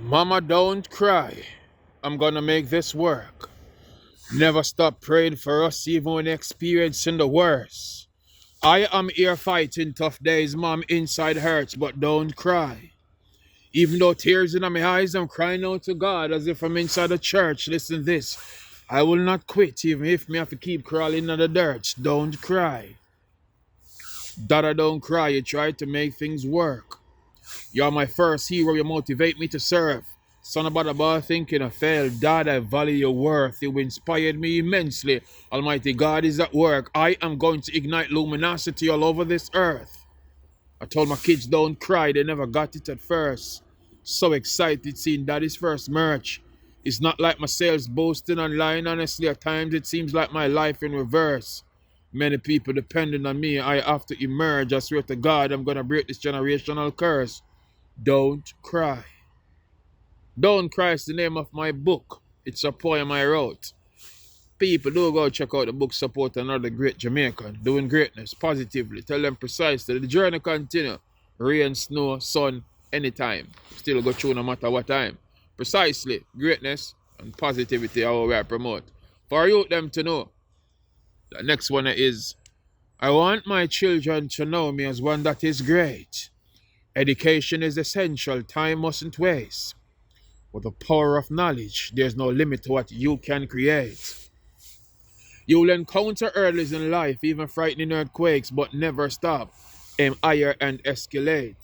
Mama, don't cry. I'm gonna make this work. Never stop praying for us even when experiencing the worst. I am here fighting tough days, Mom. Inside hurts, but don't cry. Even though tears in my eyes, I'm crying out to God as if I'm inside a church. Listen this. I will not quit even if me have to keep crawling in the dirt. Don't cry. Dada, don't cry. You try to make things work. You're my first hero, you motivate me to serve. Son about a bar thinking I failed. Dad, I value your worth. You inspired me immensely. Almighty God is at work. I am going to ignite luminosity all over this earth. I told my kids don't cry, they never got it at first. So excited seeing daddy's first merch. It's not like my sales boasting online, honestly, at times it seems like my life in reverse. Many people depending on me, I have to emerge. I swear to God, I'm gonna break this generational curse. Don't cry. Don't Cry is the name of my book. It's a poem I wrote. People do go check out the book, support another great Jamaican doing greatness positively. Tell them precisely the journey continue. Rain, snow, sun, anytime. Still go through no matter what time. Precisely, greatness and positivity are what I promote. For you them to know. The next one is I want my children to know me as one that is great. Education is essential, time mustn't waste. With the power of knowledge, there's no limit to what you can create. You will encounter hurdles in life, even frightening earthquakes, but never stop. Aim higher and escalate.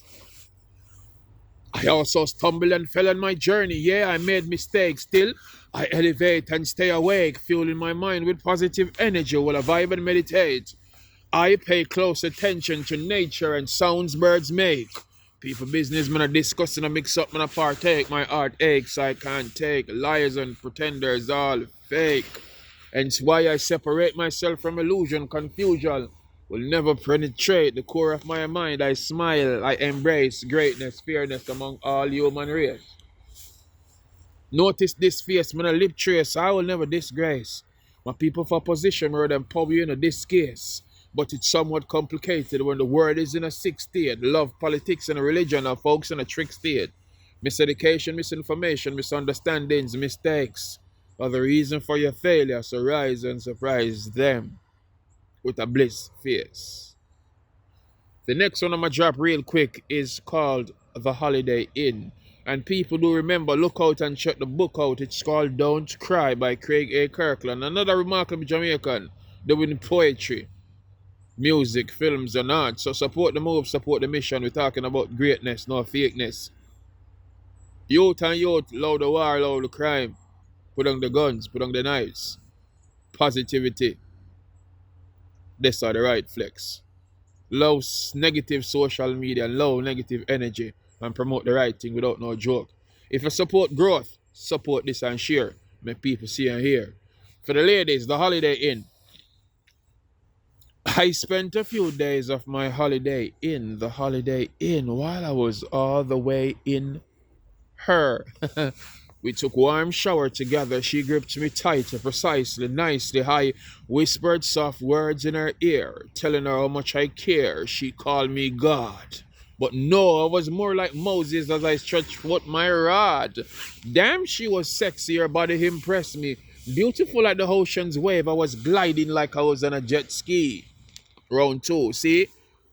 I also stumbled and fell on my journey. Yeah, I made mistakes. Still, I elevate and stay awake, fueling my mind with positive energy while I vibe and meditate. I pay close attention to nature and sounds birds make. People business, man, I discuss and I mix up, man, I partake. My heart aches, I can't take. Liars and pretenders, all fake. And it's why I separate myself from illusion, confusion. Will never penetrate the core of my mind. I smile, I embrace greatness, fairness among all human race. Notice this face, man, a lip trace, I will never disgrace. My people for position rather than power in this case. But it's somewhat complicated when the world is in a sick state. Love, politics, and religion are folks in a trick state. Miseducation, misinformation, misunderstandings, mistakes are the reason for your failure. So rise and surprise them with a bliss face. The next one I'm gonna drop real quick is called The Holiday Inn. And people do remember, look out and check the book out. It's called Don't Cry by Craig A. Kirkland. Another remarkable Jamaican doing poetry, music, films, and art. So support the move, support the mission. We're talking about greatness, no fakeness. Youth and youth, loud the war, loud the crime. Put on the guns, put on the knives. Positivity. This are the right flex. Low negative social media, low negative energy, and promote the right thing without no joke. If you support growth, support this and share. Make people see and hear. For the ladies, the Holiday Inn. I spent a few days of my holiday in the Holiday Inn while I was all the way in her. We took warm shower together. She gripped me tighter, precisely, nicely. I whispered soft words in her ear, telling her how much I care. She called me God. But no, I was more like Moses as I stretched forth my rod. Damn, she was sexy. Her body impressed me. Beautiful like the ocean's wave. I was gliding like I was on a jet ski. Round two. See,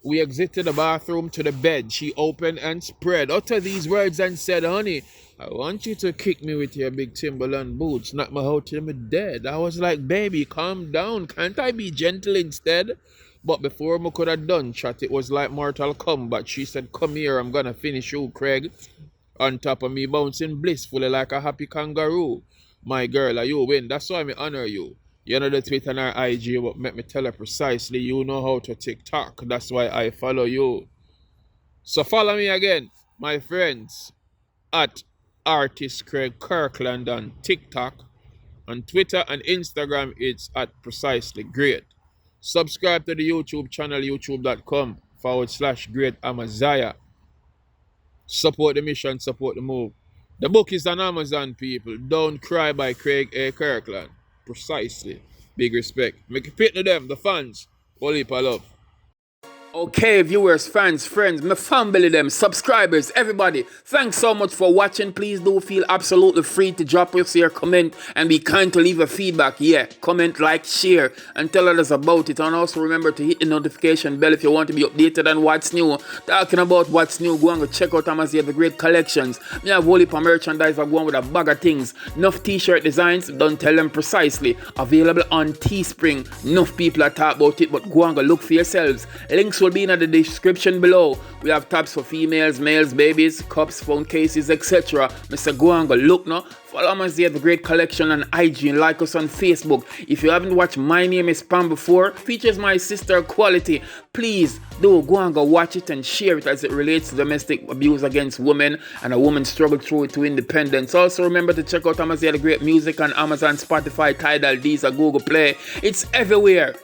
we exited the bathroom to the bed. She opened and spread. Uttered these words and said, honey, I want you to kick me with your big Timberland boots. Knock me out till me dead. I was like, baby, calm down. Can't I be gentle instead? But before I could have done chat, it was like Mortal Kombat. She said, come here, I'm gonna finish you, Craig. On top of me, bouncing blissfully like a happy kangaroo. My girl, you win. That's why I honor you. You know the Twitter and our IG, but make me tell her precisely, you know how to TikTok. That's why I follow you. So follow me again, my friends, at Artist Craig Kirkland on TikTok. On Twitter and Instagram, it's at Precisely Great. Subscribe to the YouTube channel, youtube.com/Great Amaziyah. Support the mission, support the move. The book is on Amazon, people. Don't Cry by Craig A. Kirkland. Precisely. Big respect. Make it fit to them, the fans. Whole heap of love. Okay, viewers, fans, friends, my family, them, subscribers, everybody, thanks so much for watching. Please do feel absolutely free to drop us your comment and be kind to leave a feedback. Yeah, comment, like, share, and tell others about it. And also remember to hit the notification bell if you want to be updated on what's new. Talking about what's new, go and go check out Amaziyah, the great collections. Me have whole heap of merchandise are going with a bag of things. Enough t-shirt designs, don't tell them precisely. Available on Teespring. Enough people are talk about it, but go and go look for yourselves. Links will be in the description below. We have tabs for females, males, babies, cups, phone cases, etc. Mr. Go and go look now. Follow Amaziyah, the great collection on IG, and like us on Facebook. If you haven't watched My Name is Pam before, features my sister Quality. Please do go and go watch it and share it as it relates to domestic abuse against women and a woman's struggle through it to independence. Also remember to check out Amaziyah, the great music on Amazon, Spotify, Tidal, Deezer, Google Play. It's everywhere.